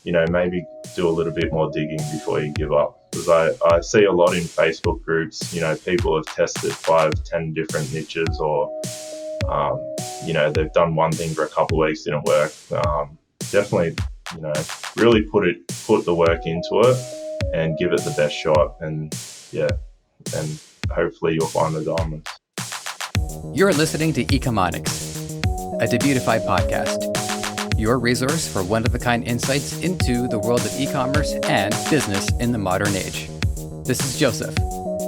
maybe do a little bit more digging before you give up. Because I see a lot in Facebook groups, people have tested 5, 10 different niches, or, they've done one thing for a couple of weeks, didn't work. Definitely, really put the work into it and give it the best shot. And and hopefully you'll find the diamonds. You're listening to Ecommerce, a Debutify podcast, your resource for one-of-a-kind insights into the world of e-commerce and business in the modern age. This is Joseph.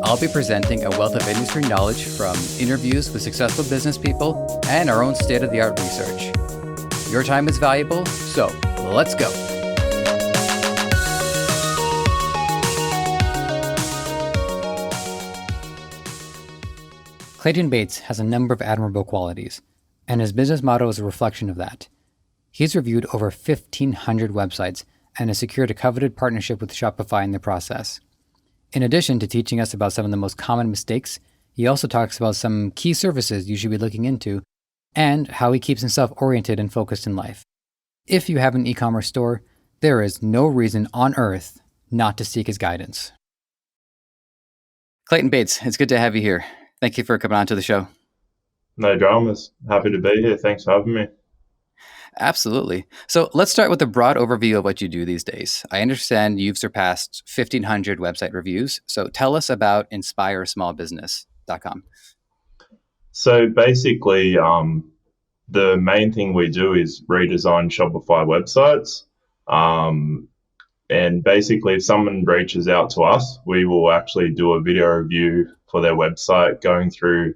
I'll be presenting a wealth of industry knowledge from interviews with successful business people and our own state-of-the-art research. Your time is valuable, so let's go. Clayton Bates has a number of admirable qualities, and his business model is a reflection of that. He's reviewed over 1,500 websites and has secured a coveted partnership with Shopify in the process. In addition to teaching us about some of the most common mistakes, he also talks about some key services you should be looking into and how he keeps himself oriented and focused in life. If you have an e-commerce store, there is no reason on earth not to seek his guidance. Clayton Bates, it's good to have you here. Thank you for coming on to the show. No dramas. Happy to be here. Thanks for having me. Absolutely. So let's start with a broad overview of what you do these days. I understand you've surpassed 1,500 website reviews. So tell us about inspiresmallbusiness.com. So basically, the main thing we do is redesign Shopify websites. And basically, if someone reaches out to us, we will actually do a video review for their website, going through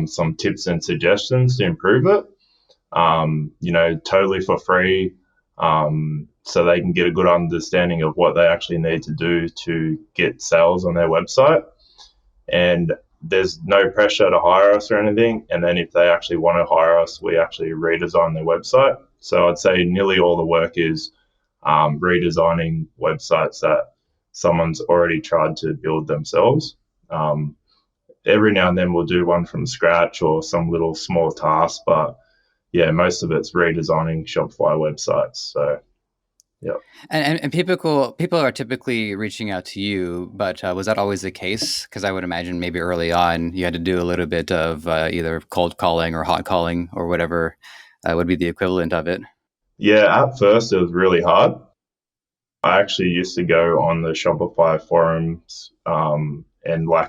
some tips and suggestions to improve it, totally for free, so they can get a good understanding of what they actually need to do to get sales on their website. And there's no pressure to hire us or anything. And then if they actually want to hire us, we actually redesign their website. So I'd say nearly all the work is redesigning websites that someone's already tried to build themselves. Every now and then we'll do one from scratch or some little small task, but yeah, most of it's redesigning Shopify websites. So, yeah. And people are typically reaching out to you, but was that always the case? Because I would imagine maybe early on you had to do a little bit of either cold calling or hot calling or whatever would be the equivalent of it. Yeah, at first it was really hard. I actually used to go on the Shopify forums and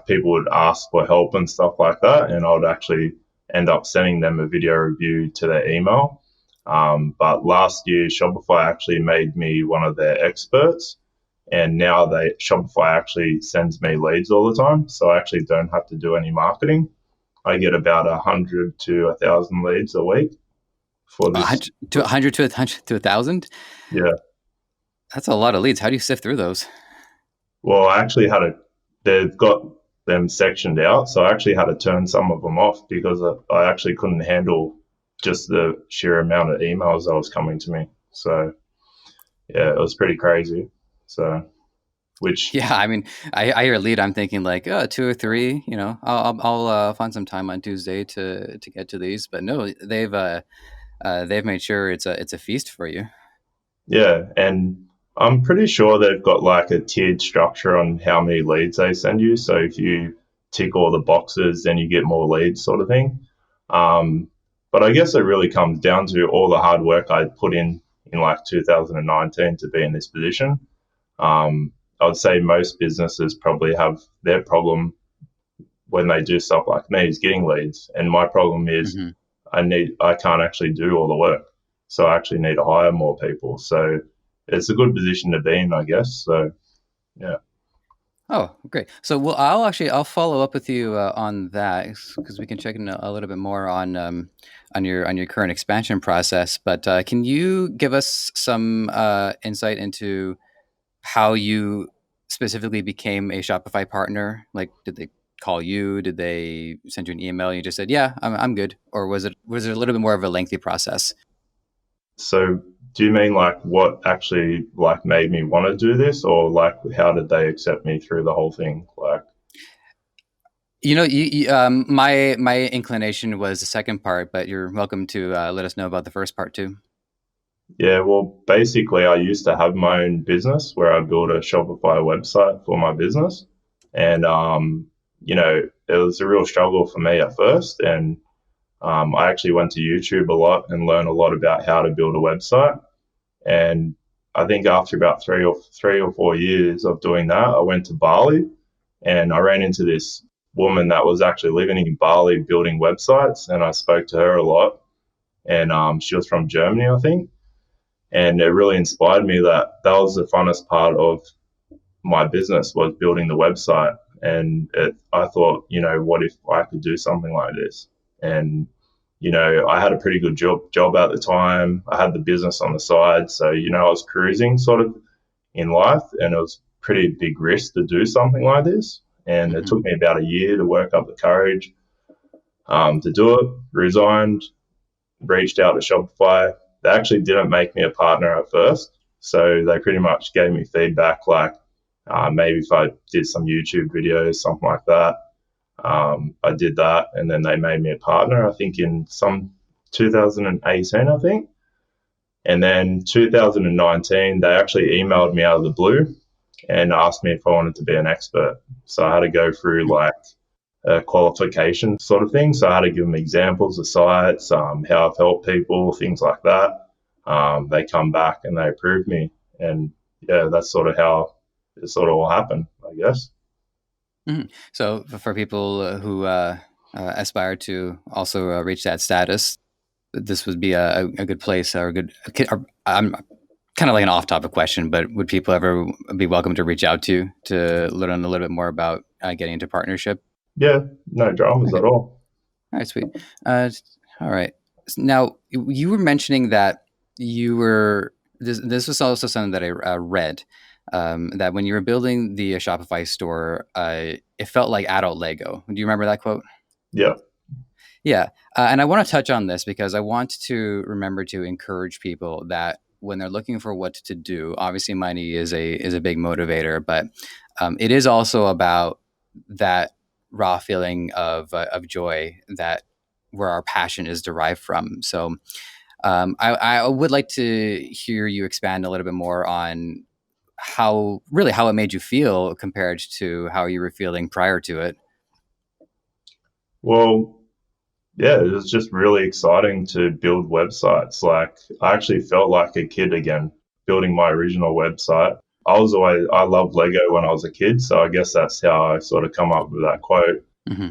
people would ask for help and stuff like that. And I would actually end up sending them a video review to their email. But last year, Shopify actually made me one of their experts. And now Shopify actually sends me leads all the time. So I actually don't have to do any marketing. I get about 100 to 1,000 leads a week for this. 100 to 1,000? Yeah. That's a lot of leads. How do you sift through those? Well, I actually they've got them sectioned out. So I actually had to turn some of them off because I actually couldn't handle just the sheer amount of emails that was coming to me. So yeah, it was pretty crazy. So, yeah, I mean, I hear lead, I'm thinking like 2 or 3. I'll find some time on Tuesday to get to these. But no, they've made sure it's a feast for you. Yeah, and I'm pretty sure they've got a tiered structure on how many leads they send you. So if you tick all the boxes, then you get more leads, sort of thing. But I guess it really comes down to all the hard work I put in 2019 to be in this position. I would say most businesses probably have their problem when they do stuff like me is getting leads. And my problem is I can't actually do all the work. So I actually need to hire more people. So it's a good position to be in, I guess. So, yeah. Oh, great. So, I'll follow up with you on that because we can check in a little bit more on your current expansion process. But can you give us some insight into how you specifically became a Shopify partner? Like, did they call you? Did they send you an email? You just said, "Yeah, I'm good," or was it a little bit more of a lengthy process? So, do you mean what actually made me want to do this, or how did they accept me through the whole thing? My inclination was the second part, but you're welcome to let us know about the first part too. Yeah, well, basically, I used to have my own business where I built a Shopify website for my business. And, it was a real struggle for me at first. And I actually went to YouTube a lot and learned a lot about how to build a website. And I think after about 3 or 4 years of doing that, I went to Bali and I ran into this woman that was actually living in Bali building websites. And I spoke to her a lot. And she was from Germany, I think, and it really inspired me that that was the funnest part of my business was building the website. And I thought, what if I could do something like this? And I had a pretty good job at the time. I had the business on the side, so I was cruising sort of in life, and it was pretty big risk to do something like this. And it Hmm. took me about a year to work up the courage to do it. Resigned, reached out to Shopify. They actually didn't make me a partner at first. So they pretty much gave me feedback like maybe if I did some YouTube videos, something like that. I did that and then they made me a partner, I think in some 2018, I think. And then 2019, they actually emailed me out of the blue and asked me if I wanted to be an expert. So I had to go through like a qualification sort of thing. So I had to give them examples of sites, how I've helped people, things like that. They come back and they approve me, and yeah, that's sort of how it sort of all happened, I guess. Hmm. So for people who aspire to also reach that status, this would be a good place or a good. I'm kind of like an off-topic question, but would people ever be welcome to reach out to learn a little bit more about getting into partnership? Yeah, no dramas Okay. at all. All right, sweet. Uh, all right. Now, you were mentioning that you were. This was also something that I read. That when you were building the Shopify store, it felt like adult Lego. Do you remember that quote? Yeah, Yeah, and I want to touch on this because I want to remember to encourage people that when they're looking for what to do, obviously money is a big motivator, but it is also about that raw feeling of joy that where our passion is derived from. So I would like to hear you expand a little bit more on how it made you feel compared to how you were feeling prior to it. well, yeah, it was just really exciting to build websites. Like, I actually felt like a kid again, building my original website. I loved Lego when I was a kid, so I guess that's how I sort of come up with that quote. Hmm.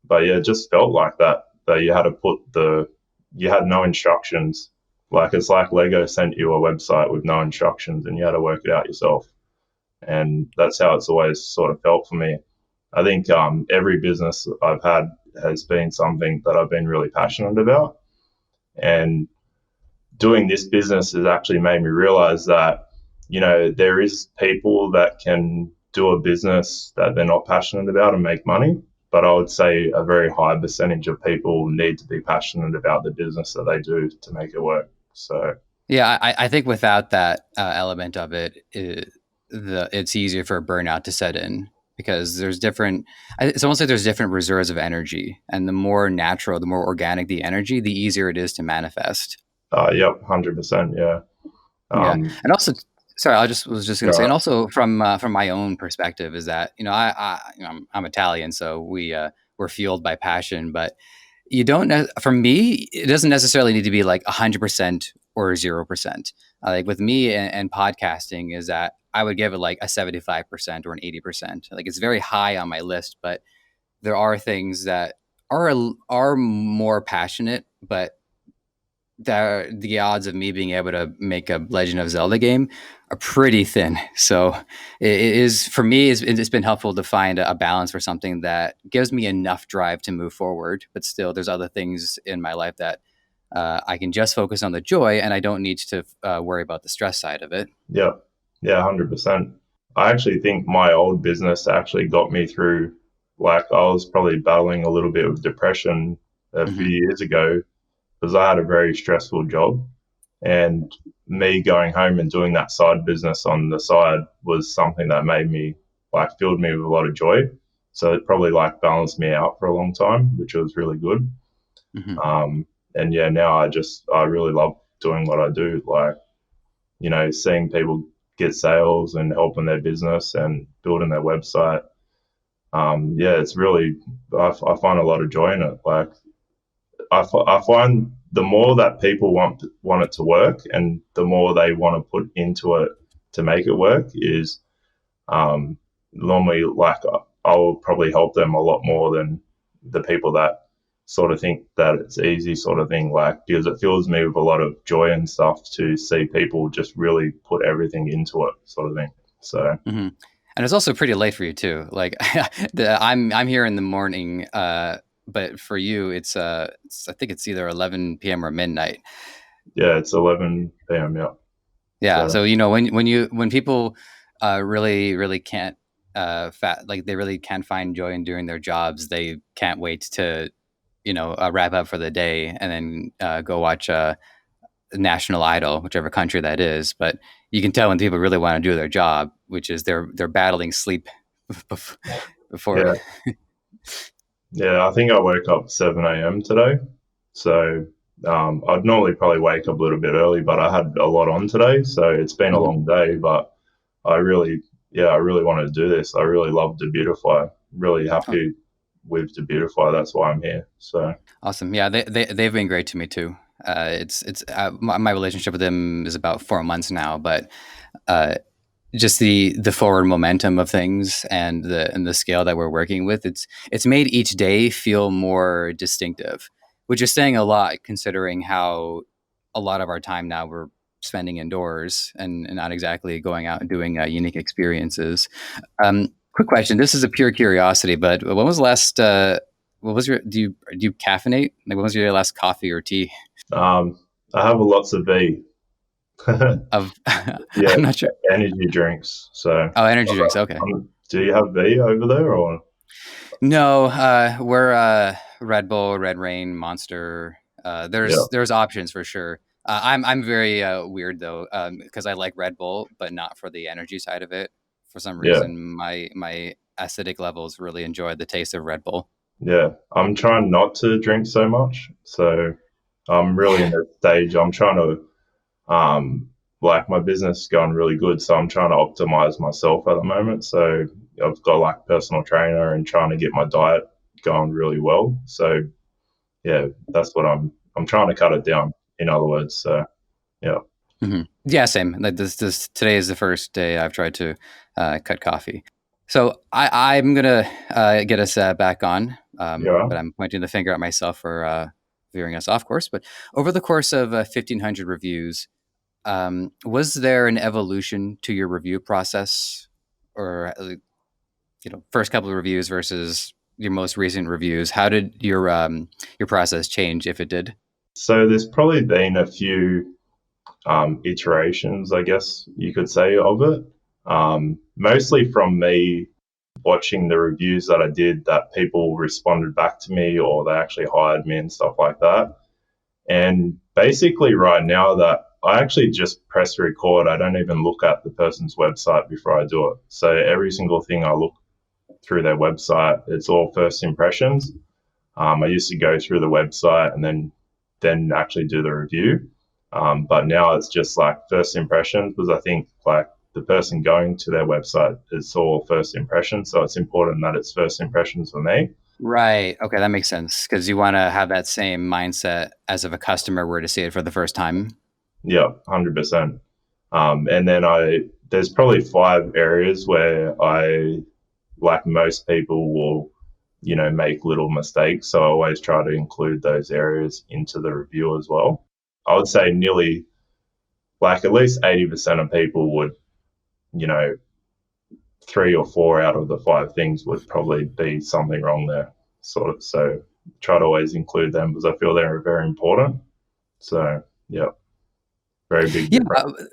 But yeah, it just felt like that you had to you had no instructions. Like it's like Lego sent you a website with no instructions and you had to work it out yourself. And that's how it's always sort of felt for me. I think every business I've had has been something that I've been really passionate about. And doing this business has actually made me realize that, there is people that can do a business that they're not passionate about and make money. But I would say a very high percentage of people need to be passionate about the business that they do to make it work. So, Yeah, I think without that element of it's easier for burnout to set in because there's different. It's almost like there's different reserves of energy, and the more natural, the more organic the energy, the easier it is to manifest. yep, 100%. Yeah. Yeah, Um, and also, sorry, was just going to say, and yeah, also from my own perspective is that I'm Italian, so we're fueled by passion, but you don't know. For me, it doesn't necessarily need to be like 100% or 0%. Like with me and podcasting, is that I would give it like a 75% or an 80%. Like it's very high on my list, but there are things that are more passionate, but the odds of me being able to make a Legend of Zelda game are pretty thin. So it is for me. It's been helpful to find a balance for something that gives me enough drive to move forward, but still, there's other things in my life that I can just focus on the joy, and I don't need to worry about the stress side of it. yeah, yeah, 100%. I actually think my old business actually got me through, like, I was probably battling a little bit with depression a few Hmm. years ago because I had a very stressful job. And me going home and doing that side business on the side was something that made me, like, filled me with a lot of joy. So it probably, like, balanced me out for a long time, which was really good. Hmm. And yeah, now I really love doing what I do, like, seeing people get sales and helping their business and building their website. Yeah, it's really, I find a lot of joy in it. Like, I find the more that people want it to work, and the more they want to put into it to make it work, is um, normally, like, I'll probably help them a lot more than the people that sort of think that it's easy, sort of thing. Like, because it fills me with a lot of joy and stuff to see people just really put everything into it, sort of thing. So Hmm. And it's also pretty late for you too. Like I'm here in the morning, but for you, I think it's either 11 p.m. or midnight. yeah, it's 11 p.m. Yeah. Yeah. So So when people really can't like they really can't find joy in doing their jobs, they can't wait to wrap up for the day and then go watch National Idol, whichever country that is. But you can tell when people really want to do their job, which is they're battling sleep before. yeah, yeah. I think I woke up 7 a.m. today. So I'd normally probably wake up a little bit early, but I had a lot on today, so it's been a Mhm. long day. But I really, yeah, I really wanted to do this. I really love Debutify. Really Oh, happy with Debutify. That's why I'm here. So awesome. Yeah, they've been great to me too. It's my relationship with them is about 4 months now, but uh, just the forward momentum of things and the scale that we're working with, it's made each day feel more distinctive, which is saying a lot considering how a lot of our time now we're spending indoors and not exactly going out and doing unique experiences. Quick question: this is a pure curiosity, but when was the last? What was your? Do you caffeinate? Like, when was your last coffee or tea? um, I have lots of V. Of Yeah, I'm not sure. energy drinks. So Oh, energy drinks. Okay. do you have V over there or? No, we're Red Bull, Red Rain, Monster. Yeah, There's options for sure. I'm very weird though, because I like Red Bull, but not for the energy side of it. For some yeah, reason, my acidic levels really enjoy the taste of Red Bull. yeah. I'm trying not to drink so much. So I'm really in the stage. I'm trying to like, my business is going really good, so I'm trying to optimize myself at the moment. So I've got like a personal trainer and trying to get my diet going really well. So yeah, that's what I'm trying to cut it down. In other words, so yeah, Yeah, same. Like this today is the first day I've tried to cut coffee. So I'm gonna get us back on, yeah. but I'm pointing the finger at myself for veering us off course. But over the course of 1,500 reviews, was there an evolution to your review process, or first couple of reviews versus your most recent reviews? How did your process change, if it did? So there's probably been a few iterations, I guess you could say, of it. Mostly from me watching the reviews that I did, that people responded back to me or they actually hired me and stuff like that. And basically, right now, that I actually just press record. I don't even look at the person's website before I do it. So every single thing I look through their website, it's all first impressions. I used to go through the website and then actually do the review. But now it's just like first impressions, because I think, like, the person going to their website, it's all first impressions. So it's important that it's first impressions for me. Right. Okay, that makes sense because you want to have that same mindset as if a customer were to see it for the first time. Yeah, 100%. And then there's probably 5 areas where I, like most people, will, make little mistakes. So I always try to include those areas into the review as well. I would say nearly, like, at least 80% of people would, you know, 3 or 4 out of the 5 things would probably be something wrong there, sort of. So try to always include them because I feel they're very important. So yeah, very big Yeah, difference.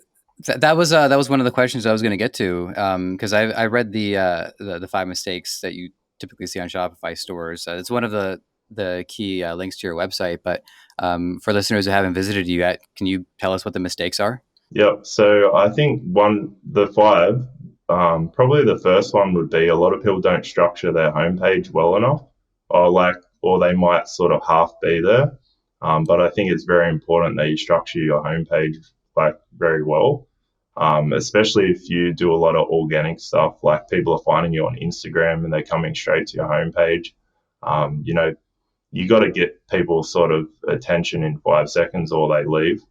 that was one of the questions I was going to get to because I read the 5 mistakes that you typically see on Shopify stores. It's one of the key links to your website. But for listeners who haven't visited you yet, can you tell us what the mistakes are? Yeah. So I think the 5, probably the first one would be, a lot of people don't structure their homepage well enough, or they might sort of half be there. But I think it's very important that you structure your homepage like very well, especially if you do a lot of organic stuff. Like people are finding you on Instagram and they're coming straight to your homepage. You know, you got to get people sort of attention in 5 seconds or they leave.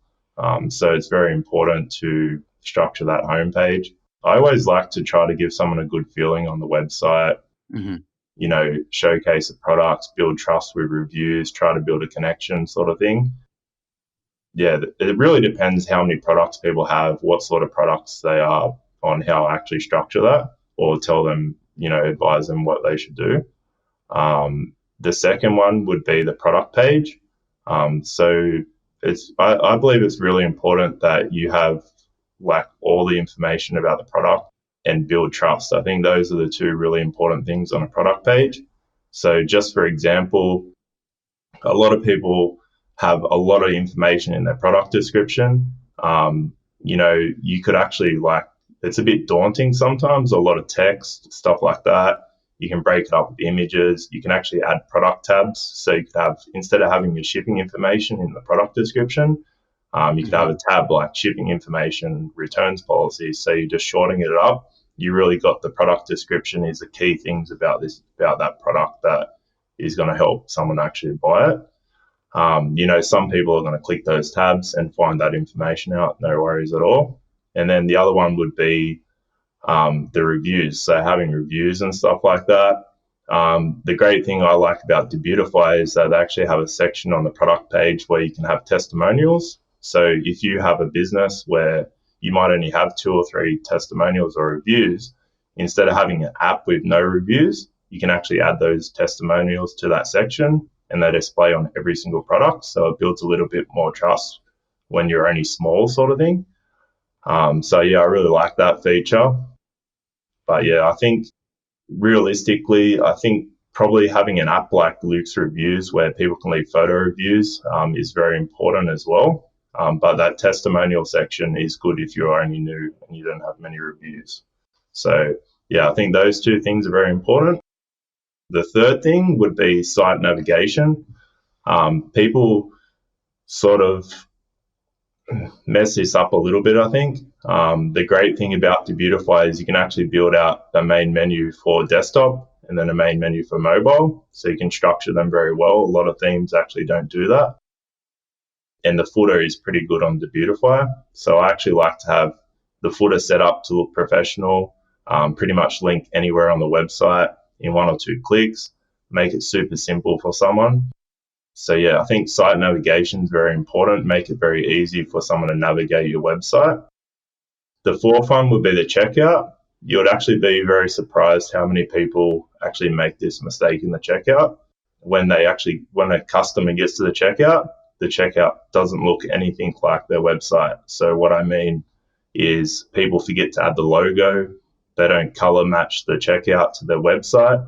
So it's very important to structure that homepage. I always like to try to give someone a good feeling on the website, Mm-hmm. you know, showcase the products, build trust with reviews, try to build a connection sort of thing. Yeah, it really depends how many products people have, what sort of products they are, on how I actually structure that or tell them, you know, advise them what they should do. The second one would be the product page. So I believe it's really important that you have like all the information about the product and build trust. I think those are the two really important things on a product page. So just for example, a lot of people have a lot of information in their product description. You know, you could actually like, it's a bit daunting sometimes, a lot of text, stuff like that. You can break it up with images. You can actually add product tabs. So you could have, instead of having your shipping information in the product description, you could have Mm-hmm. a tab like shipping information, returns policies. So you're just shorting it up. You really got the product description is the key things about about that product that is going to help someone actually buy it. You know, some people are going to click those tabs and find that information out, no worries at all. And then the other one would be the reviews. So having reviews and stuff like that. The great thing I like about Debutify is that they actually have a section on the product page where you can have testimonials. So if you have a business where you might only have 2 or 3 testimonials or reviews, instead of having an app with no reviews, you can actually add those testimonials to that section and they display on every single product. So it builds a little bit more trust when you're only small, sort of thing. So yeah, I really like that feature. But yeah, I think realistically, I think probably having an app like Luke's Reviews where people can leave photo reviews is very important as well. But that testimonial section is good if you're only new and you don't have many reviews. So yeah, I think those two things are very important. The third thing would be site navigation. People sort of mess this up a little bit, I think. The great thing about Debutify is you can actually build out a main menu for desktop and then a main menu for mobile. So you can structure them very well. A lot of themes actually don't do that. And the footer is pretty good on Debutify. So I actually like to have the footer set up to look professional, pretty much link anywhere on the website in 1 or 2 clicks, make it super simple for someone. So yeah, I think site navigation is very important. Make it very easy for someone to navigate your website. The fourth one would be the checkout. You would actually be very surprised how many people actually make this mistake in the checkout. When a customer gets to the checkout doesn't look anything like their website. So what I mean is people forget to add the logo. They don't color match the checkout to their website.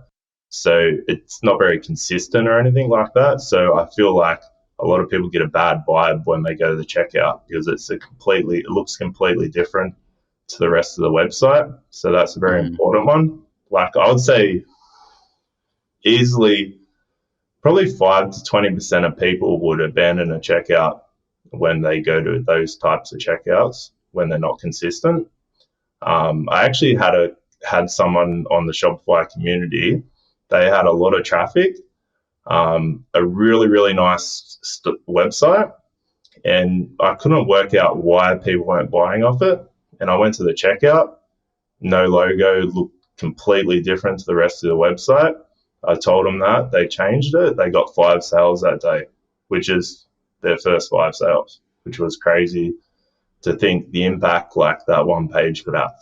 So it's not very consistent or anything like that. So I feel like a lot of people get a bad vibe when they go to the checkout because it looks completely different to the rest of the website. So that's a very Mm-hmm. important one. Like I would say easily probably 5 to 20% of people would abandon a checkout when they go to those types of checkouts when they're not consistent. I actually had someone on the Shopify community. They had a lot of traffic, a really nice website, and I couldn't work out why people weren't buying off it. And I went to the checkout, no logo, looked completely different to the rest of the website. I told them that they changed it. They got 5 sales that day, which is their first 5 sales, which was crazy to think the impact like that one page could have.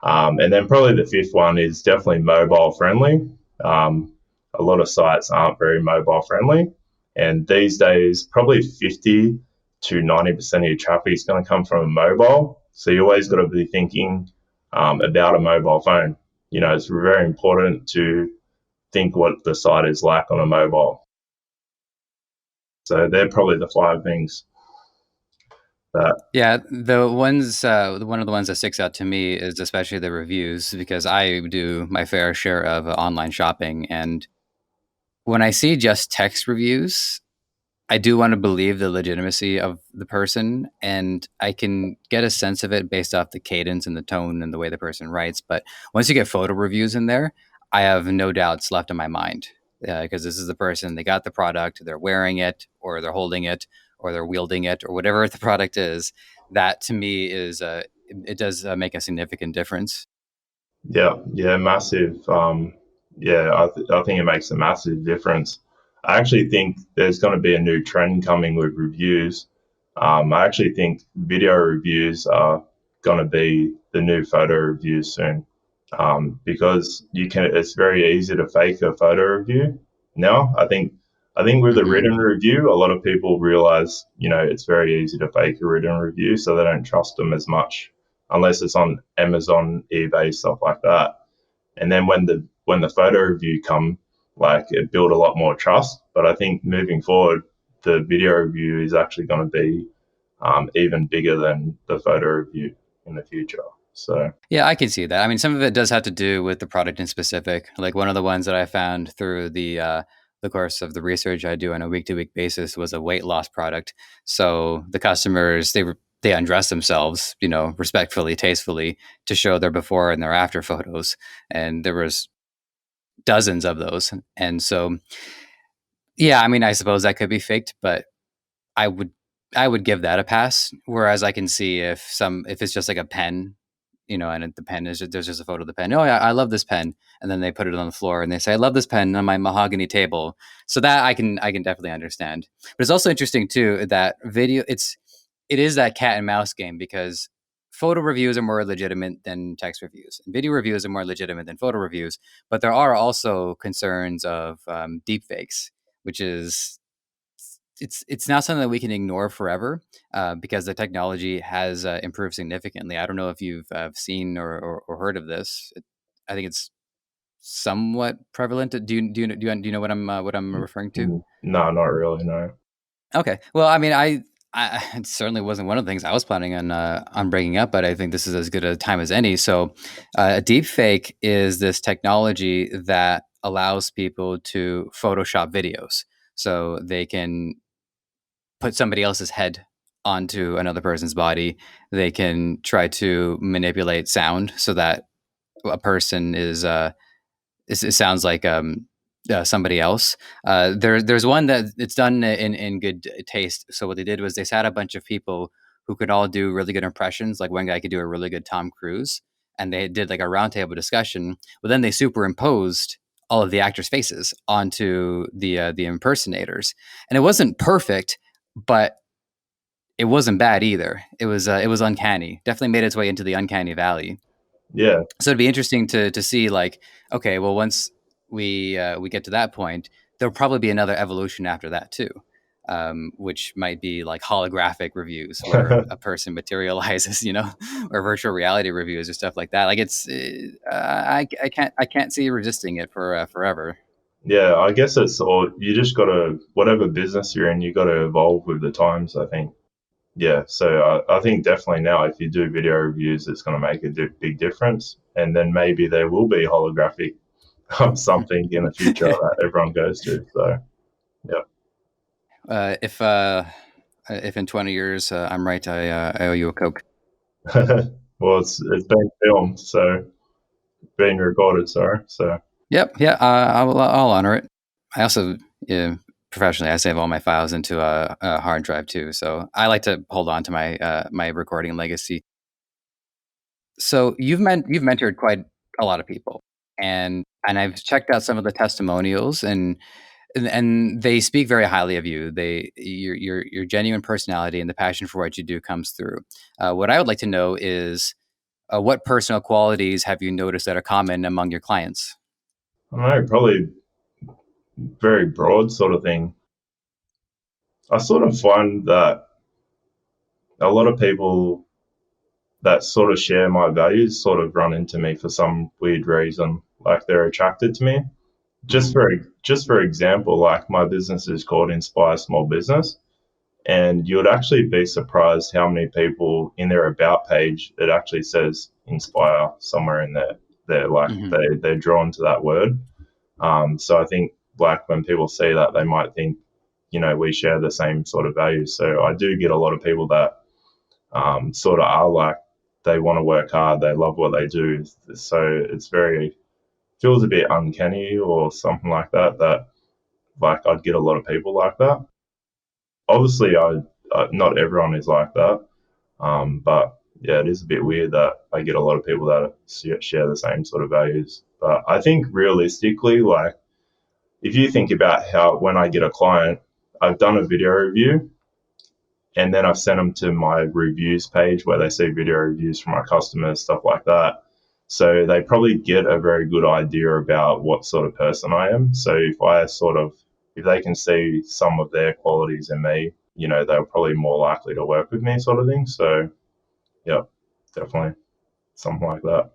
And then probably the fifth one is definitely mobile friendly. A lot of sites aren't very mobile friendly. And these days, probably 50 to 90% of your traffic is going to come from a mobile. So you always got to be thinking about a mobile phone. You know, it's very important to think what the site is like on a mobile. So they're probably the 5 things that. Yeah, one of the ones that sticks out to me is especially the reviews because I do my fair share of online shopping, and when I see just text reviews, I do want to believe the legitimacy of the person, and I can get a sense of it based off the cadence and the tone and the way the person writes. But once you get photo reviews in there, I have no doubts left in my mind, because this is the person, they got the product, they're wearing it, or they're holding it, or they're wielding it, or whatever the product is. That to me is it does make a significant difference. Yeah, yeah, massive. Yeah, I think it makes a massive difference. I actually think there's going to be a new trend coming with reviews. I actually think video reviews are going to be the new photo reviews soon, because you can. It's very easy to fake a photo review now. I think with a Hmm. written review, a lot of people realize, it's very easy to fake a written review, so they don't trust them as much unless it's on Amazon, eBay, stuff like that. And then when the photo review come, like it built a lot more trust. But I think moving forward, the video review is actually going to be even bigger than the photo review in the future. So Yeah, I can see that. I mean, some of it does have to do with the product in specific. Like one of the ones that I found through the course of the research I do on a week to week basis was a weight loss product. So the customers, they undress themselves, respectfully, tastefully, to show their before and their after photos, and there was dozens of those. And so, yeah, I mean, I suppose that could be faked, but I would I would give that a pass. Whereas I can see if it's just like a pen, and the pen is there's just a photo of the pen. Oh yeah, I love this pen, and then they put it on the floor and they say I love this pen on my mahogany table. So that I can definitely understand. But it's also interesting too that it is that cat and mouse game, because photo reviews are more legitimate than text reviews, and video reviews are more legitimate than photo reviews. But there are also concerns of deep fakes, which is it's not something that we can ignore forever, because the technology has improved significantly. I don't know if you've seen or heard of this. I think it's somewhat prevalent. Do you know what I'm referring to? no, not really. No. Okay. Well, I mean, it certainly wasn't one of the things I was planning on bringing up, but I think this is as good a time as any. So, a deep fake is this technology that allows people to Photoshop videos, so they can put somebody else's head onto another person's body. They can try to manipulate sound so that a person it sounds like somebody else. There's one that it's done in good taste. So what they did was they sat a bunch of people who could all do really good impressions. Like one guy could do a really good Tom Cruise, and they did like a roundtable discussion. But then they superimposed all of the actors' faces onto the impersonators, and it wasn't perfect, but it wasn't bad either. It was uncanny. Definitely made its way into the uncanny valley. Yeah. So it'd be interesting to see, like, okay, well, once we get to that point, there'll probably be another evolution after that too, which might be like holographic reviews where a person materializes, or virtual reality reviews or stuff like that. Like I can't see resisting it for forever. Yeah, I guess it's all you just gotta whatever business you're in, you gotta evolve with the times, I think. Yeah, so I think definitely now if you do video reviews, it's going to make a big difference, and then maybe there will be holographic something in the future that everyone goes to. So yeah, If in 20 years I'm right, I owe you a Coke. well, it's been filmed, so being recorded. Sorry, so Yep. Yeah. I'll honor it. I also, yeah, professionally, I save all my files into a hard drive too. So I like to hold on to my recording legacy. So you've mentored quite a lot of people, and I've checked out some of the testimonials, and they speak very highly of you. Your genuine personality and the passion for what you do comes through. What I would like to know is, what personal qualities have you noticed that are common among your clients? I don't know, probably very broad sort of thing. I sort of find that a lot of people that sort of share my values sort of run into me for some weird reason, like they're attracted to me. Just Hmm. for just for example, like my business is called Inspire Small Business, and you would actually be surprised how many people in their about page it actually says Inspire somewhere in there. They're like Hmm. they're drawn to that word. So I think like when people see that, they might think we share the same sort of values. So I do get a lot of people that sort of are like, they want to work hard, they love what they do. So it's very, feels a bit uncanny or something like that, that like I'd get a lot of people like that. Obviously, not everyone is like that, but yeah, it is a bit weird that I get a lot of people that share the same sort of values. But I think realistically, like if you think about how when I get a client, I've done a video review and then I've sent them to my reviews page where they see video reviews from my customers, stuff like that. So they probably get a very good idea about what sort of person I am. So if they can see some of their qualities in me, they're probably more likely to work with me, sort of thing. So yeah, definitely something like that.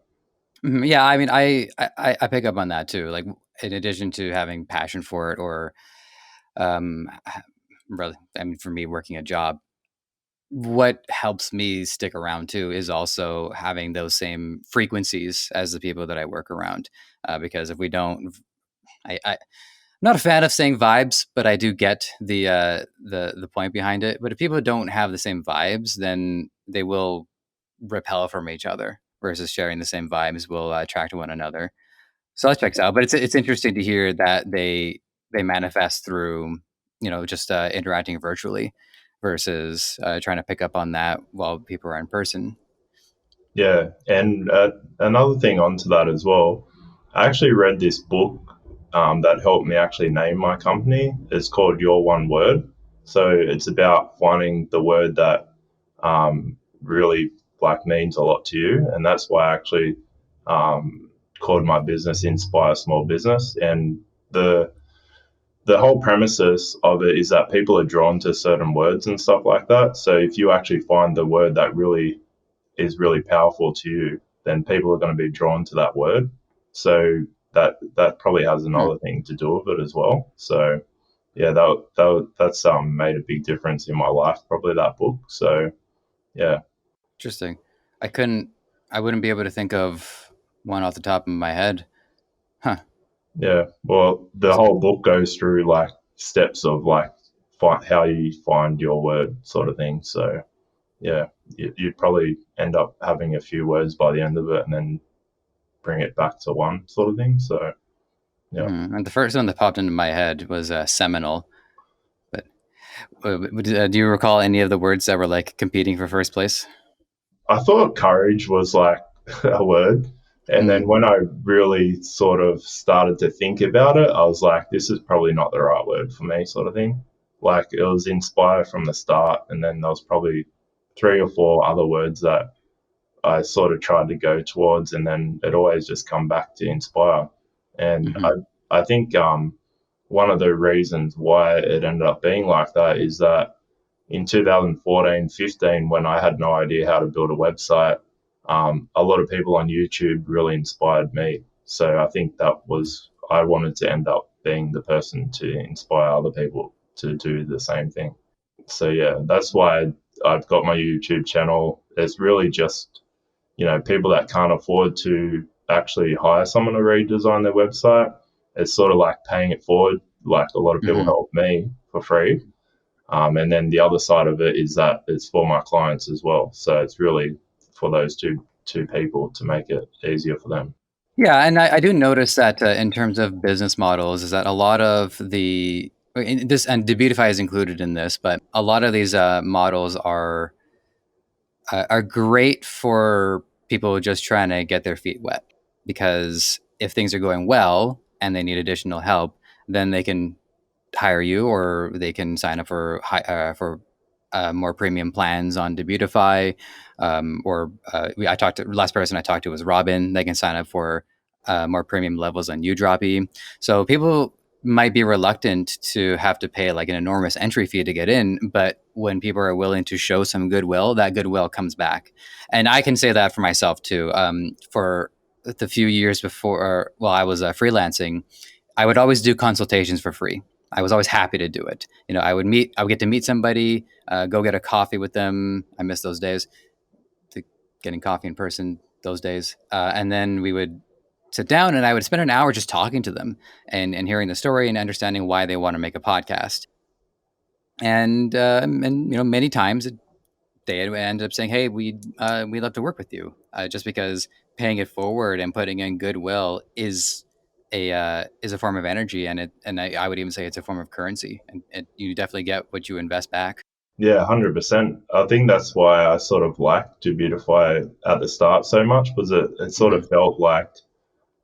Yeah, I mean, I pick up on that too. Like, in addition to having passion for it, or um, really, I mean, for me, working a job, what helps me stick around too is also having those same frequencies as the people that I work around. Because if we don't, I'm not a fan of saying vibes, but I do get the point behind it. But if people don't have the same vibes, then they will repel from each other. Versus sharing the same vibes will attract one another. So that checks out. But it's interesting to hear that they manifest through just interacting virtually versus trying to pick up on that while people are in person. Yeah, and another thing onto that as well, I actually read this book that helped me actually name my company. It's called Your One Word. So it's about finding the word that really like means a lot to you, and that's why I actually called my business Inspire Small Business. And the the whole premises of it is that people are drawn to certain words and stuff like that. So if you actually find the word that really is really powerful to you, then people are going to be drawn to that word. So that probably has Hmm, another thing to do with it as well. So yeah, that's made a big difference in my life. Probably that book. So yeah, interesting. I couldn't. I wouldn't be able to think of one off the top of my head. Huh. yeah. Well, the whole book goes through like steps of like how you find your word, sort of thing. So yeah, you'd probably end up having a few words by the end of it, and then bring it back to one, sort of thing. So yeah. And the first one that popped into my head was seminal. But do you recall any of the words that were like competing for first place? I thought courage was like a word. And Mm, then when I really sort of started to think about it, I was like, this is probably not the right word for me, sort of thing. Like it was inspire from the start. And then there was probably three or four other words that I sort of tried to go towards. And then it always just come back to inspire. And hmm I think one of the reasons why it ended up being like that is that in 2014-15, when I had no idea how to build a website, a lot of people on YouTube really inspired me. So I think I wanted to end up being the person to inspire other people to do the same thing. So yeah, that's why I've got my YouTube channel. It's really just, people that can't afford to actually hire someone to redesign their website. It's sort of like paying it forward. Like a lot of people hmm help me for free, and then the other side of it is that it's for my clients as well. So it's really for those two people to make it easier for them. Yeah, and I do notice that in terms of business models, is that a lot of this, and Debutify is included in this, but a lot of these models are great for people just trying to get their feet wet. Because if things are going well and they need additional help, then they can hire you, or they can sign up for more premium plans on Debutify. Or I talked to last person I talked to was Robin. They can sign up for more premium levels on Udroppy. So people might be reluctant to have to pay like an enormous entry fee to get in, but when people are willing to show some goodwill, that goodwill comes back. And I can say that for myself too. For the few years before, while I was freelancing, I would always do consultations for free. I was always happy to do it. I would get to meet somebody, go get a coffee with them. I miss those days, getting coffee in person those days. And then we would sit down and I would spend an hour just talking to them and hearing the story and understanding why they want to make a podcast. And many times they end up saying, "Hey, we'd love to work with you," just because paying it forward and putting in goodwill is a form of energy, and I would even say it's a form of currency, and you definitely get what you invest back. Yeah, 100%. I think that's why I sort of liked Debutify at the start so much, because it sort Hmm. of felt like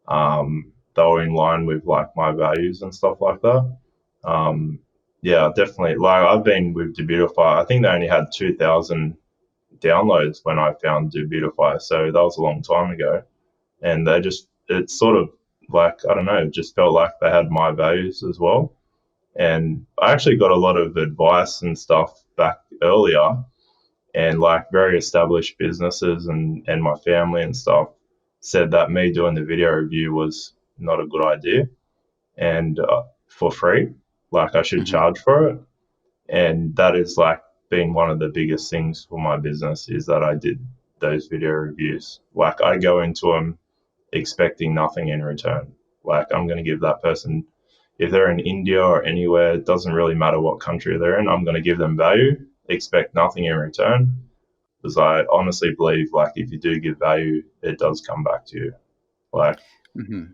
they were in line with like my values and stuff like that. Um, yeah, definitely. Like I've been with Debutify. I think they only had 2,000 downloads when I found Debutify, so that was a long time ago. And they just, it's sort of like, I don't know, it just felt like they had my values as well. And I actually got a lot of advice and stuff back earlier, and like very established businesses and my family and stuff said that me doing the video review was not a good idea, and for free, like I should Hmm. charge for it. And that is like been one of the biggest things for my business, is that I did those video reviews. Like I go into them expecting nothing in return. Like I'm going to give that person, if they're in India or anywhere, it doesn't really matter what country they're in, I'm going to give them value, expect nothing in return, because I honestly believe like if you do give value, it does come back to you. Like Hmm.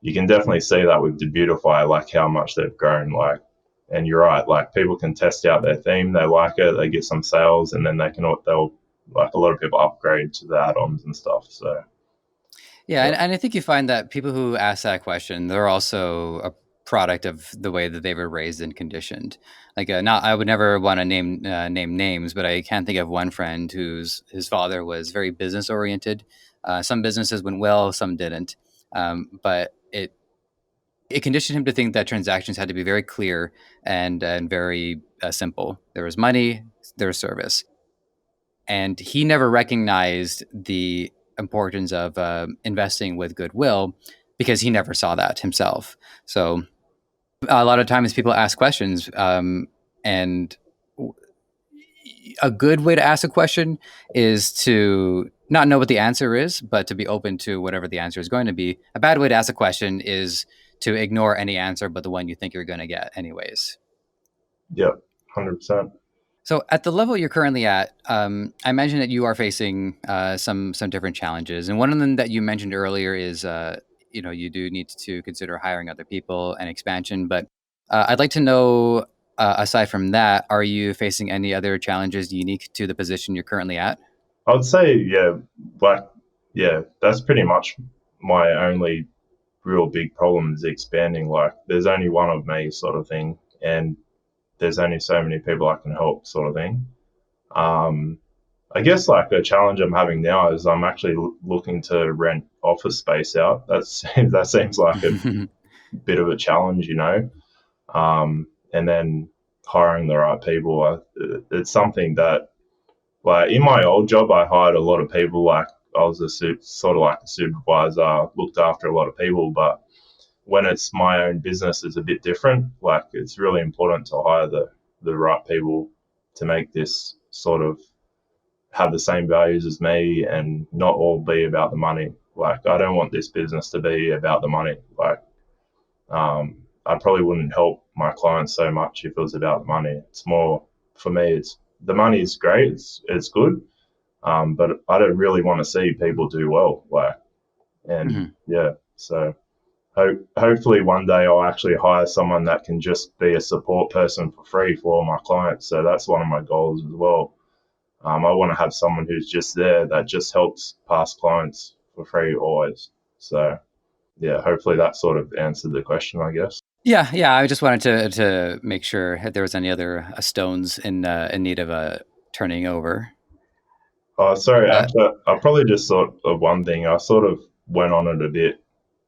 you can definitely see that with Debutify, like how much they've grown. Like, and you're right, like people can test out their theme, they like it, they get some sales, and then they'll like a lot of people upgrade to the add-ons and stuff. So Yeah, yeah, and I think you find that people who ask that question, they're also a product of the way that they were raised and conditioned. Like, not I would never want to name names, but I can think of one friend whose his father was very business oriented. Some businesses went well, some didn't, but it conditioned him to think that transactions had to be very clear and very simple. There was money, there was service, and he never recognized the importance of investing with goodwill because he never saw that himself. So a lot of times people ask questions, and a good way to ask a question is to not know what the answer is, but to be open to whatever the answer is going to be. A bad way to ask a question is to ignore any answer but the one you think you're going to get anyways. yeah, 100%. So, at the level you're currently at, I imagine that you are facing some different challenges, and one of them that you mentioned earlier is, you do need to consider hiring other people and expansion. But I'd like to know, aside from that, are you facing any other challenges unique to the position you're currently at? I would say, yeah, like, yeah, that's pretty much my only real big problem is expanding. Like, there's only one of me, sort of thing, and there's only so many people I can help, sort of thing. Um, I guess like a challenge I'm having now is I'm actually looking to rent office space out. That seems like a bit of a challenge, you know. And then hiring the right people, it's something that, like in my old job, I hired a lot of people. Like I was sort of like a supervisor, looked after a lot of people. But when it's my own business, it's a bit different. Like it's really important to hire the right people to make this sort of have the same values as me and not all be about the money. Like I don't want this business to be about the money. Like I probably wouldn't help my clients so much if it was about the money. It's more for me. It's the money is great. It's good, but I don't really want to see people do well. Like and Mhm. yeah, so hopefully one day I'll actually hire someone that can just be a support person for free for all my clients. So that's one of my goals as well. I want to have someone who's just there that just helps past clients for free always. So yeah, hopefully that sort of answered the question, I guess. Yeah, yeah. I just wanted to make sure if there was any other stones in need of turning over. Oh, sorry. Uh, Actually, I probably just thought of one thing. I sort of went on it a bit.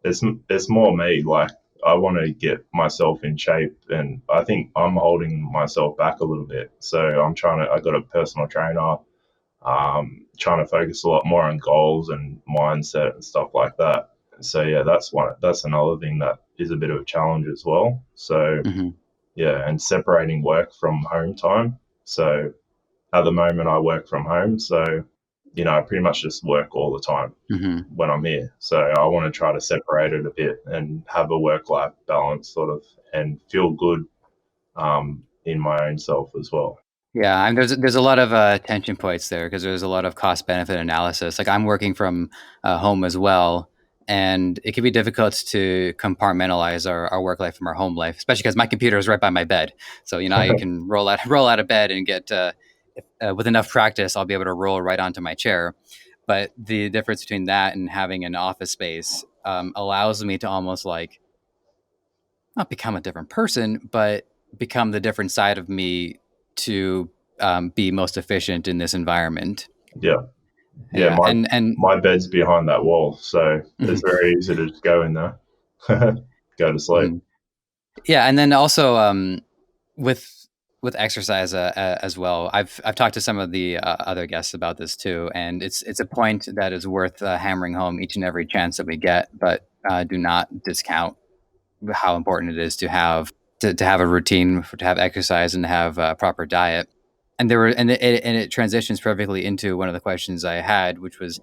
It's more me. Like I want to get myself in shape, and I think I'm holding myself back a little bit. So I'm trying to. I got a personal trainer. Trying to focus a lot more on goals and mindset and stuff like that. So yeah, that's one. That's another thing that is a bit of a challenge as well. So mhm, yeah, and separating work from home time. So at the moment, I work from home. So I pretty much just work all the time mhm. when I'm here. So I want to try to separate it a bit and have a work life balance, sort of, and feel good in my own self as well. Yeah, there's a lot of tension points there because there's a lot of cost benefit analysis. Like I'm working from home as well, and it can be difficult to compartmentalize our work life from our home life, especially because my computer is right by my bed. So I can roll out of bed and get with enough practice, I'll be able to roll right onto my chair. But the difference between that and having an office space allows me to almost like not become a different person, but become the different side of me to be most efficient in this environment. Yeah, yeah. Yeah, My and my bed's behind that wall, so it's very easy to just go in there, go to sleep. mhm. Yeah, and then also with with exercise as well. I've talked to some of the other guests about this too, and it's a point that is worth hammering home each and every chance that we get. But do not discount how important it is to have to have a routine, to have exercise, and to have a proper diet. And there were and it transitions perfectly into one of the questions I had, which was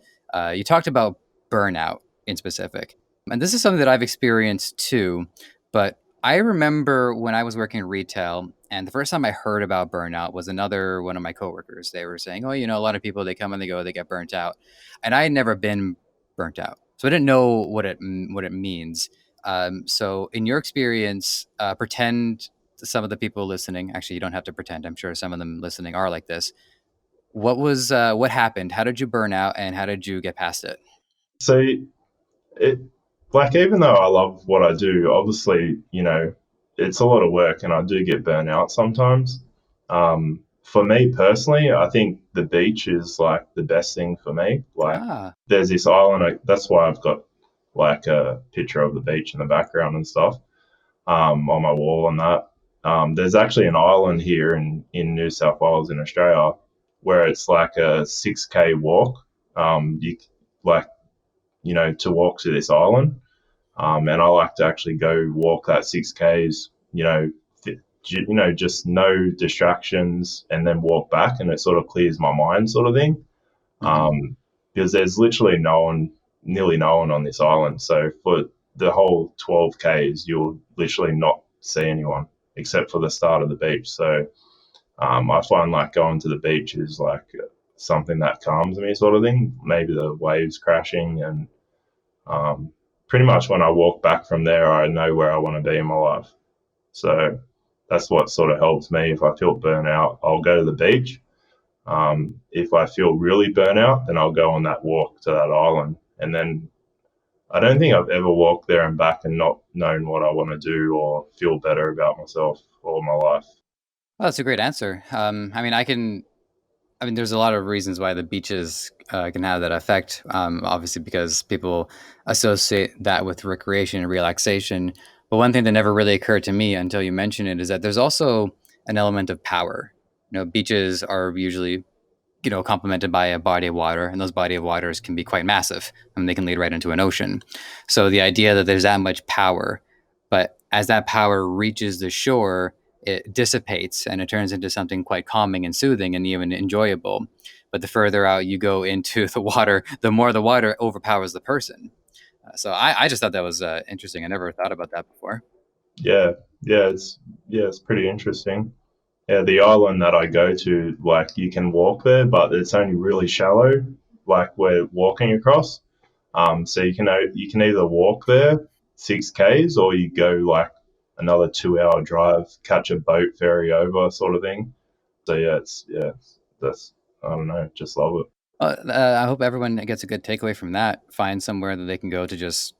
you talked about burnout in specific, and this is something that I've experienced too. But I remember when I was working in retail, and the first time I heard about burnout was another one of my coworkers. They were saying, "Oh, a lot of people they come and they go, they get burnt out," and I had never been burnt out, so I didn't know what it means. So, in your experience, pretend some of the people listening. Actually, you don't have to pretend. I'm sure some of them listening are like this. What happened? How did you burn out, and how did you get past it? So it like even though I love what I do, obviously it's a lot of work, and I do get burnt out sometimes. For me personally, I think the beach is like the best thing for me. Like Ah, there's this island. That's why I've got like a picture of the beach in the background and stuff on my wall and that. There's actually an island here in New South Wales in Australia where it's like a 6K walk. You like to walk to this island, and I like to actually go walk that 6Ks. Just no distractions, and then walk back, and it sort of clears my mind, sort of thing. hmm Because there's literally nearly no one on this island. So for the whole 12Ks, you'll literally not see anyone except for the start of the beach. So I find like going to the beach is like something that calms me, sort of thing. Maybe the waves crashing, and um, pretty much when I walk back from there, I know where I want to be in my life. So that's what sort of helps me. If I feel burnout, I'll go to the beach. If I feel really burnout, then I'll go on that walk to that island. And then I don't think I've ever walked there and back and not known what I want to do or feel better about myself or my life. well, that's a great answer. I mean, there's a lot of reasons why the beaches can have that effect. Obviously, because people associate that with recreation and relaxation. But one thing that never really occurred to me until you mentioned it is that there's also an element of power. Beaches are usually complemented by a body of water, and those body of waters can be quite massive, and they can lead right into an ocean. So the idea that there's that much power, but as that power reaches the shore, it dissipates and it turns into something quite calming and soothing and even enjoyable. But the further out you go into the water, the more the water overpowers the person. So I just thought that was interesting. I never thought about that before. Yeah, it's pretty interesting. Yeah, the island that I go to, like you can walk there, but it's only really shallow. Like we're walking across. So you can either walk there 6Ks, or you go like another 2 hour drive, catch a boat ferry over, sort of thing. So that's I don't know, just love it. I hope everyone gets a good takeaway from that. Find somewhere that they can go to just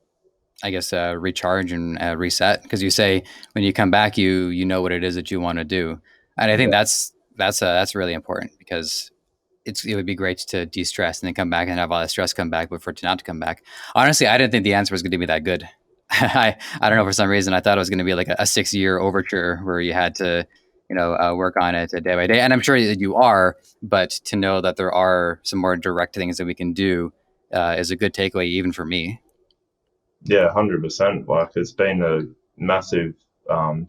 I guess recharge and reset because you say when you come back you know what it is that you want to do, and I think Yeah, that's really important because it would be great to de-stress and then come back and have all that stress come back, but for it to not come back. Honestly, I didn't think the answer was going to be that good. I don't know, for some reason I thought it was going to be like a 6 year overture where you had to work on it day by day, and I'm sure that you are, but to know that there are some more direct things that we can do is a good takeaway even for me. yeah, 100%. Like it's been a massive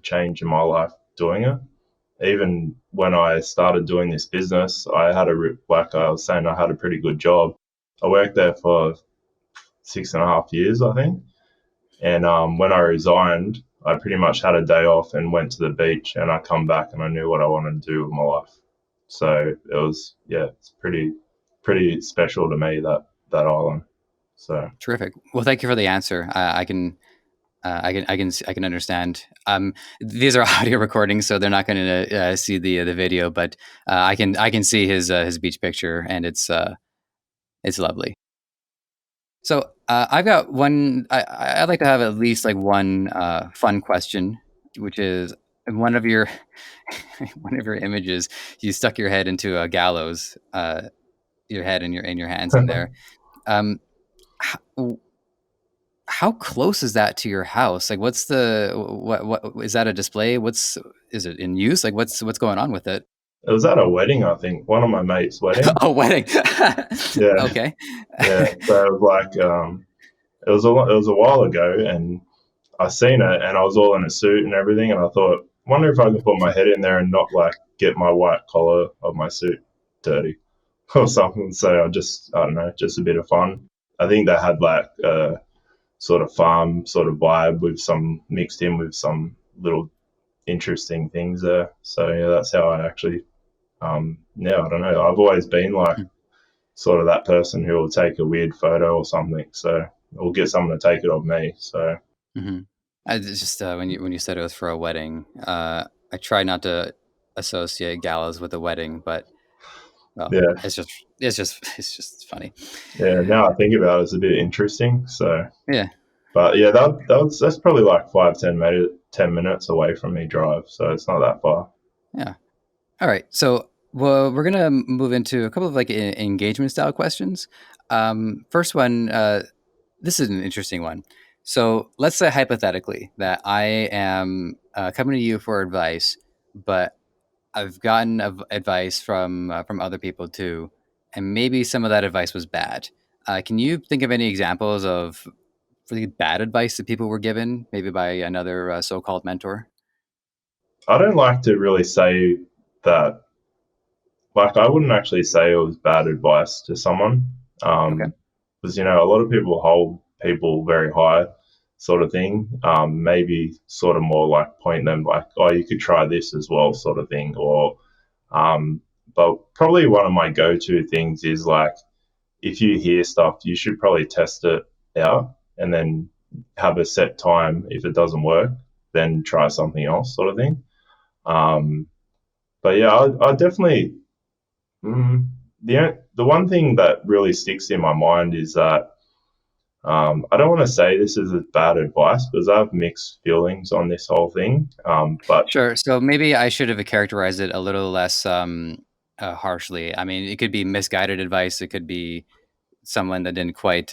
change in my life doing it. Even when I started doing this business, like I was saying, I had a pretty good job. I worked there for 6.5 years, I think. And when I resigned, I pretty much had a day off and went to the beach, and I come back and I knew what I wanted to do with my life. So it was, yeah, it's pretty special to me, that island. So Terrific. Well, thank you for the answer. I can understand. These are audio recordings, so they're not going to see the video, but I can see his beach picture, and it's lovely. So I've got one. I'd like to have at least like one fun question, which is in one of your one of your images. You stuck your head into a gallows, your head and your hands in there. Um, how, how close is that to your house? Like, what's the what is that a display? Is it in use? Like, what's going on with it? it was at a wedding, I think, one of my mates' wedding. Oh, wedding. Yeah, Okay. yeah. So it was like it was a while ago, and I seen it, and I was all in a suit and everything, and I thought, wonder if I can put my head in there and not like get my white collar of my suit dirty or something. So I don't know, just a bit of fun. I think they had like a sort of farm sort of vibe with some mixed in with some little interesting things there. So yeah, that's how I actually, yeah, I don't know. I've always been like sort of that person who will take a weird photo or something. So or get someone to take it of me. So Mm-hmm. It's just when you said it was for a wedding, I try not to associate gallows with a wedding, but well, yeah, it's just funny. yeah. Now I think about it, it's a bit interesting. So, Yeah, but yeah, that's probably like 10 minutes away from me drive. So it's not that far. yeah. All right, so well, we're gonna move into a couple of like engagement style questions. First one, this is an interesting one. So let's say hypothetically that I am coming to you for advice, but I've gotten advice from other people too, and maybe some of that advice was bad. Can you think of any examples of really bad advice that people were given, maybe by another so-called mentor? I don't like to really say that. Like, I wouldn't actually say it was bad advice to someone, Okay, because a lot of people hold people very high, sort of thing. Maybe sort of more like point them like, oh, you could try this as well, sort of thing. Or, um, but probably one of my go-to things is like, if you hear stuff, you should probably test it out and then have a set time. If it doesn't work, then try something else, sort of thing. Um, but yeah, I definitely. The one thing that really sticks in my mind is that I don't want to say this is bad advice because I have mixed feelings on this whole thing. But sure. So maybe I should have characterized it a little less harshly. I mean, it could be misguided advice. It could be someone that didn't quite.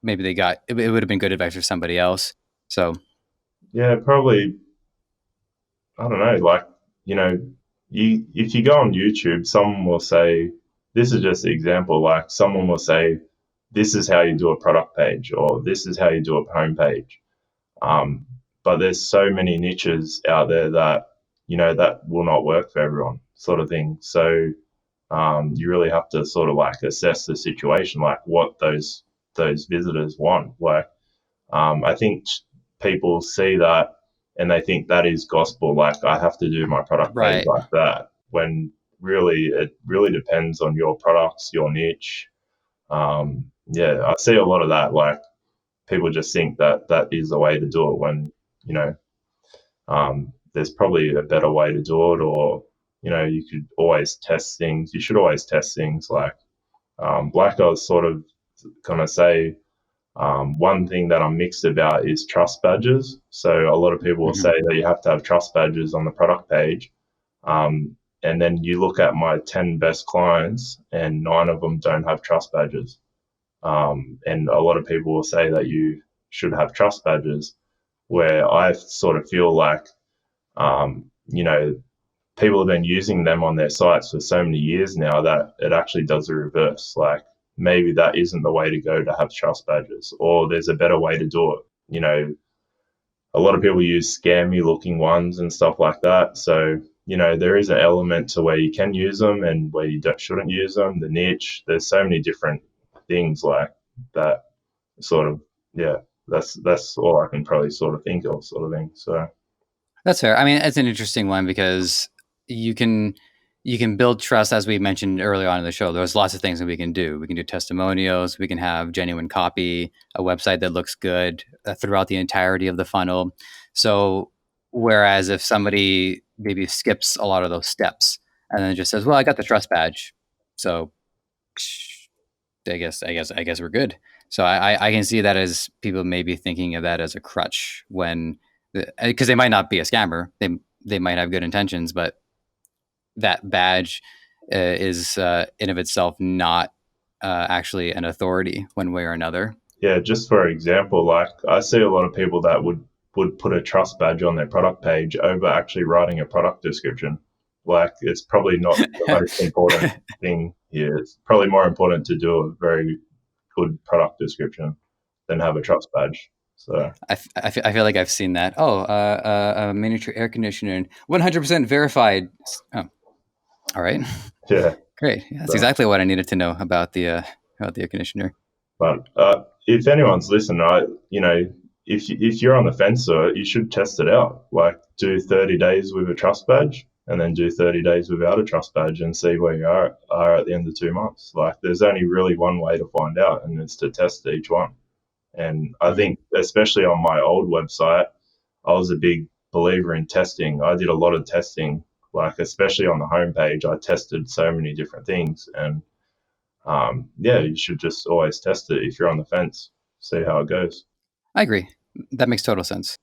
Maybe they got it. It would have been good advice for somebody else. So yeah, probably I don't know. Like you know, you if you go on YouTube, someone will say this is just an example. Like someone will say this is how you do a product page or this is how you do a homepage. Um, but there's so many niches out there that that will not work for everyone, sort of thing. So you really have to sort of like assess the situation, like what those visitors want. Like I think people see that and they think that is gospel. Like I have to do my product page right, like that. When really it really depends on your products, your niche. Yeah, I see a lot of that. Like people just think that that is the way to do it when you know there's probably a better way to do it, or you could always test things. You should always test things. Like I was sort of gonna say, one thing that I'm mixed about is trust badges. So a lot of people will hmm say that you have to have trust badges on the product page. And then you look at my 10 best clients, and 9 of them don't have trust badges. And a lot of people will say that you should have trust badges, where I sort of feel like, um, you know, people have been using them on their sites for so many years now that it actually does the reverse. Like maybe that isn't the way to go to have trust badges, or there's a better way to do it. A lot of people use scammy looking ones and stuff like that. So, there is an element to where you can use them and where you shouldn't use them, the niche. There's so many different things like that sort of, yeah. That's all I can probably sort of think of, sort of thing. So That's fair. I mean, it's an interesting one because you can you can build trust, as we mentioned earlier on in the show. There's lots of things that we can do. We can do testimonials. We can have genuine copy, a website that looks good throughout the entirety of the funnel. So, whereas if somebody maybe skips a lot of those steps and then just says, "Well, I got the trust badge, so I guess we're good." So I can see that as people maybe thinking of that as a crutch when because they might not be a scammer. They might have good intentions, but that badge is in of itself not actually an authority one way or another. yeah, just for example, like I see a lot of people that would put a trust badge on their product page over actually writing a product description. Like it's probably not the most important thing here. It's probably more important to do a very good product description than have a trust badge. So I feel like I've seen that. Oh, a miniature air conditioner, 100% verified. Oh, all right, yeah, great. Yeah, that's so, exactly what I needed to know about the air conditioner. but if anyone's listening, if you're on the fence, you should test it out. Like do 30 days with a trust badge, and then do 30 days without a trust badge, and see where you are at the end of 2 months. Like there's only really one way to find out, and it's to test each one. And I Mhm. think, especially on my old website, I was a big believer in testing. I did a lot of testing, like especially on the homepage. I tested so many different things, and yeah, you should just always test it if you're on the fence, see how it goes. I agree. That makes total sense.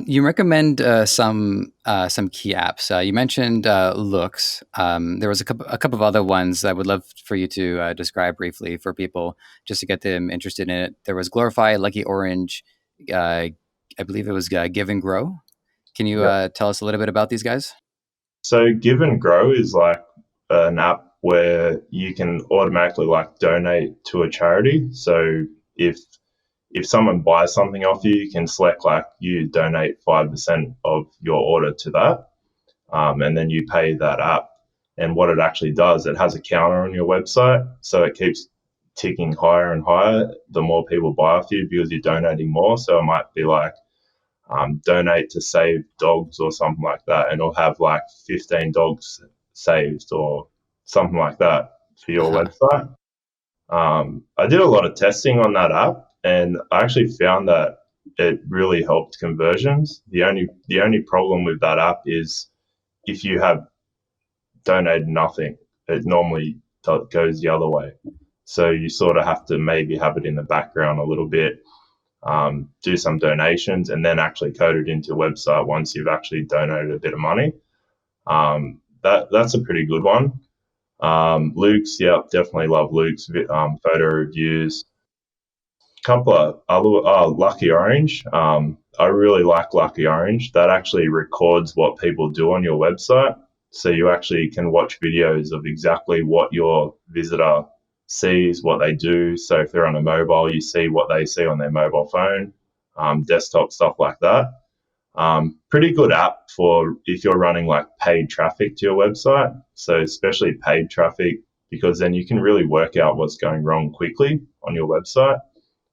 You recommend some key apps. You mentioned Looks. There was a couple of other ones I would love for you to describe briefly for people just to get them interested in it. There was Glorify, Lucky Orange, I believe it was Give and Grow. Can you Yeah. tell us a little bit about these guys? So Give and Grow is like an app where you can automatically like donate to a charity. So if if someone buys something off you, you can select like you donate 5% of your order to that, and then you pay that app. And what it actually does, it has a counter on your website, so it keeps ticking higher and higher the more people buy off you because you're donating more. So it might be like donate to save dogs or something like that, and it'll have like 15 dogs saved or something like that for your Uh-huh. website. I did a lot of testing on that app, and I actually found that it really helped conversions. The only problem with that app is if you have donated nothing, it normally goes the other way. So you sort of have to maybe have it in the background a little bit, do some donations, and then actually code it into your website once you've actually donated a bit of money. That's a pretty good one. Luke's, yeah, definitely love Luke's photo reviews. Couple of other, Lucky Orange. I really like Lucky Orange. That actually records what people do on your website. So you actually can watch videos of exactly what your visitor sees, what they do. So if they're on a mobile, you see what they see on their mobile phone, desktop, stuff like that. Pretty good app for if you're running like paid traffic to your website. So especially paid traffic, because then you can really work out what's going wrong quickly on your website.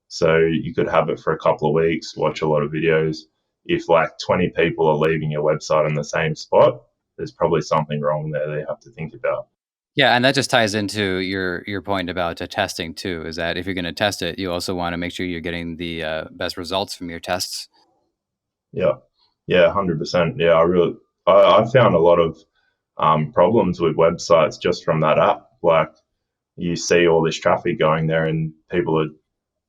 So you could have it for a couple of weeks, watch a lot of videos. If like 20 people are leaving your website in the same spot, there's probably something wrong there they have to think about. Yeah, and that just ties into your point about testing too. Is that if you're going to test it, you also want to make sure you're getting the best results from your tests. Yeah. Yeah, 100%. Yeah, I found a lot of problems with websites just from that app. Like you see all this traffic going there and people are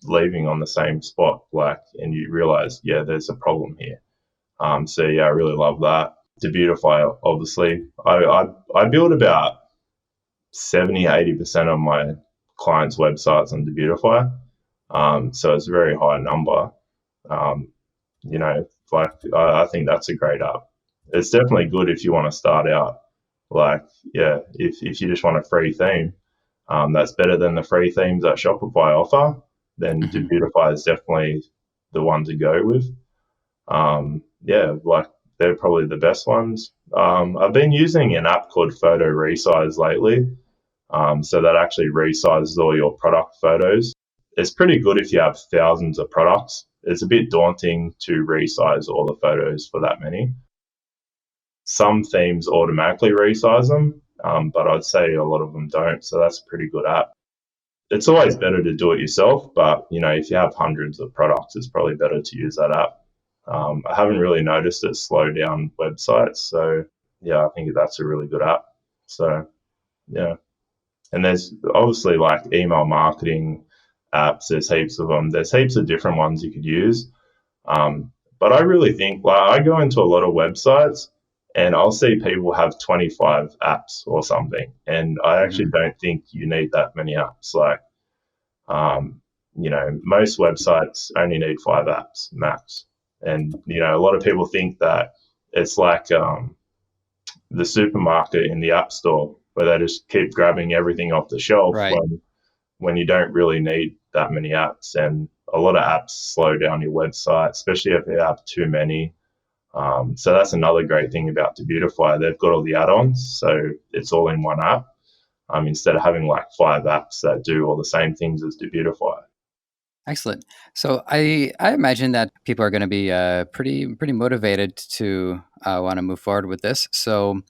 leaving on the same spot, like, and you realize, yeah, there's a problem here. So yeah, I really love that. Debutify, obviously. I build about 70-80% of my clients' websites on Debutify. So it's a very high number. Um, like I think that's a great app. It's definitely good if you want to start out. Like, yeah, if you just want a free theme, that's better than the free themes that Shopify offer. Then Mhm. Debutify is definitely the one to go with. Yeah, like they're probably the best ones. I've been using an app called Photo Resize lately. So that actually resizes all your product photos. it's pretty good if you have thousands of products. It's a bit daunting to resize all the photos for that many. Some themes automatically resize them, but I'd say a lot of them don't. So that's a pretty good app. It's always better to do it yourself, but if you have hundreds of products, it's probably better to use that app. I haven't really noticed it slow down websites, so yeah, I think that's a really good app. So yeah, and there's obviously like email marketing apps. There's heaps of them. There's heaps of different ones you could use. But I really think, like, I go into a lot of websites and I'll see people have 25 apps or something, and I actually don't think you need that many apps. Like, most websites only need 5 apps max. And, a lot of people think that it's like the supermarket in the app store where they just keep grabbing everything off the shelf Right. when you don't really need that many apps. And a lot of apps slow down your website, especially if you have too many. So that's another great thing about Debutify. They've got all the add-ons, so it's all in one app, instead of having like 5 apps that do all the same things as Debutify. Excellent. So I imagine that people are going to be pretty motivated to want to move forward with this. So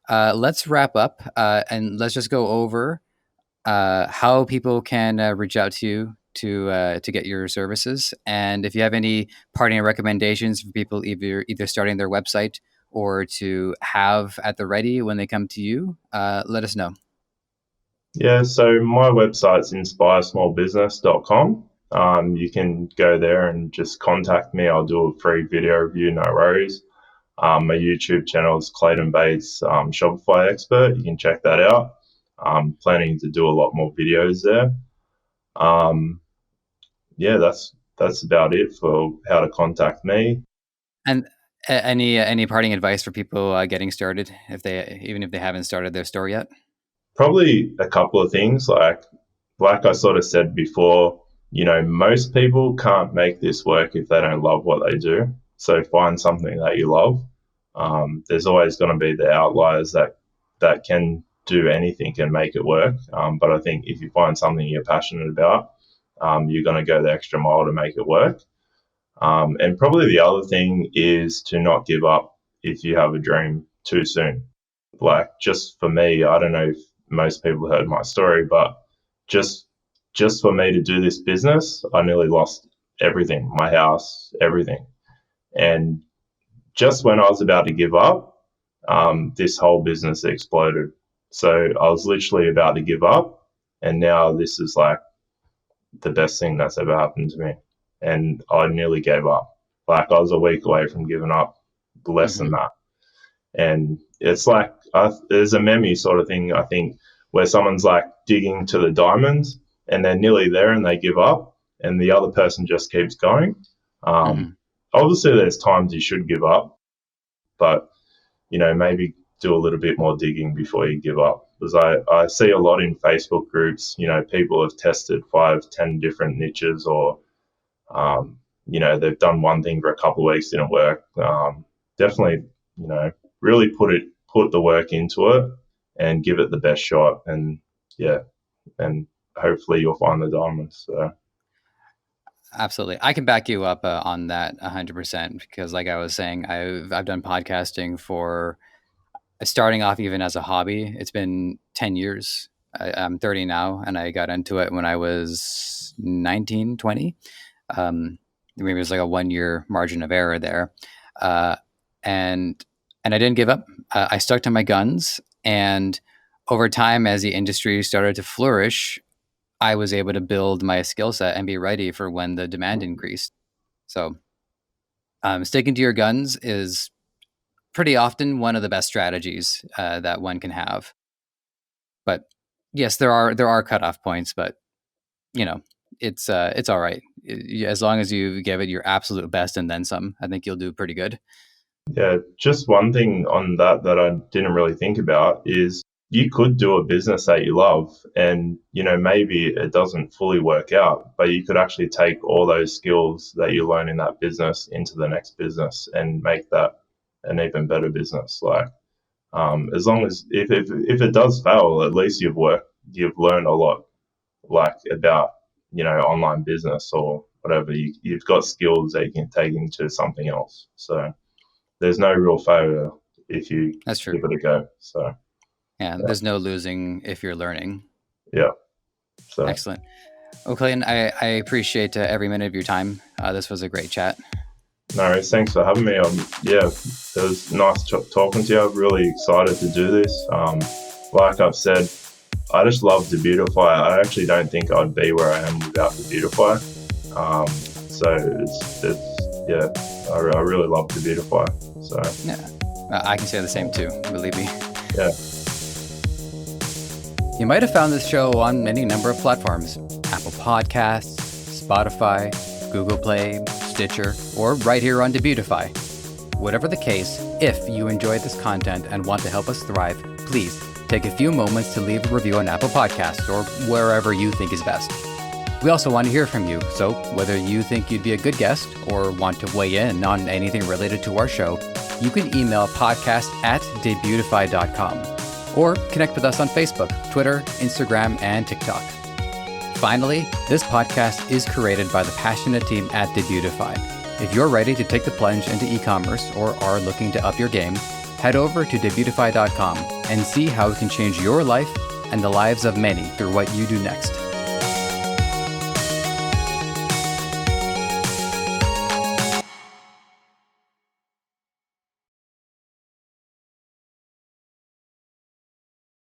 let's wrap up and let's just go over how people can reach out to you to get your services, and if you have any parting recommendations for people either starting their website or to have at the ready when they come to you, let us know. Yeah, so my website's inspiresmallbusiness.com. You can go there and just contact me. I'll do a free video review, no worries. My YouTube channel is Clayton Bates, Shopify expert. You can check that out. I'm planning to do a lot more videos there. Yeah, that's about it for how to contact me. And any parting advice for people getting started, even if they haven't started their store yet? Probably a couple of things, like I sort of said before, most people can't make this work if they don't love what they do. So find something that you love. There's always going to be the outliers that can do anything and make it work. But I think if you find something you're passionate about, you're going to go the extra mile to make it work. And probably the other thing is to not give up if you have a dream too soon. Like, just for me, I don't know if most people heard my story, but just for me to do this business, I nearly lost everything, my house, everything. And just when I was about to give up, this whole business exploded. So I was literally about to give up, and now this is like the best thing that's ever happened to me. And I nearly gave up. Like, I was a week away from giving up, less than that. And it's like, there's a meme sort of thing, I think, where someone's like digging to the diamonds and they're nearly there and they give up, and the other person just keeps going. Obviously, there's times you should give up, but maybe do a little bit more digging before you give up. Because I see a lot in Facebook groups, people have tested 5-10 different niches, or they've done one thing for a couple of weeks, didn't work. Definitely, really put the work into it and give it the best shot, and hopefully you'll find the diamonds. So. Absolutely. I can back you up on that 100% because, like I was saying, I've done podcasting for starting off even as a hobby. It's been 10 years. I'm 30 now, and I got into it when I was 19, 20. Maybe it was like a 1 year margin of error there. And I didn't give up. I stuck to my guns. And over time, as the industry started to flourish, I was able to build my skill set and be ready for when the demand increased. So sticking to your guns is pretty often one of the best strategies that one can have. But yes, there are cutoff points, but it's all right as long as you give it your absolute best and then some. I think you'll do pretty good. Yeah, just one thing on that I didn't really think about is you could do a business that you love, and maybe it doesn't fully work out, but you could actually take all those skills that you learn in that business into the next business and make that an even better business. Like, as long as if it does fail, at least you've learned a lot, like, about online business or whatever. You've got skills that you can take into something else. So there's no real failure if you That's true. give it a go. So Yeah, there's no losing if you're learning. yeah. So Excellent. Well, Clayton, I appreciate every minute of your time. This was a great chat. no worries. Thanks for having me. Yeah, it was nice talking to you. I'm really excited to do this. Like I've said, I just love Debutify. I actually don't think I'd be where I am without Debutify. So I really love Debutify. So yeah, I can say the same too. Believe me. Yeah. You might have found this show on any number of platforms: Apple Podcasts, Spotify, Google Play, Stitcher, or right here on Debutify. Whatever the case, if you enjoyed this content and want to help us thrive, please take a few moments to leave a review on Apple Podcasts or wherever you think is best. We also want to hear from you, so whether you think you'd be a good guest or want to weigh in on anything related to our show, you can email podcast@debutify.com or connect with us on Facebook, Twitter, Instagram, and TikTok. Finally, this podcast is created by the passionate team at Debutify. If you're ready to take the plunge into e-commerce or are looking to up your game, head over to Debutify.com and see how it can change your life and the lives of many through what you do next.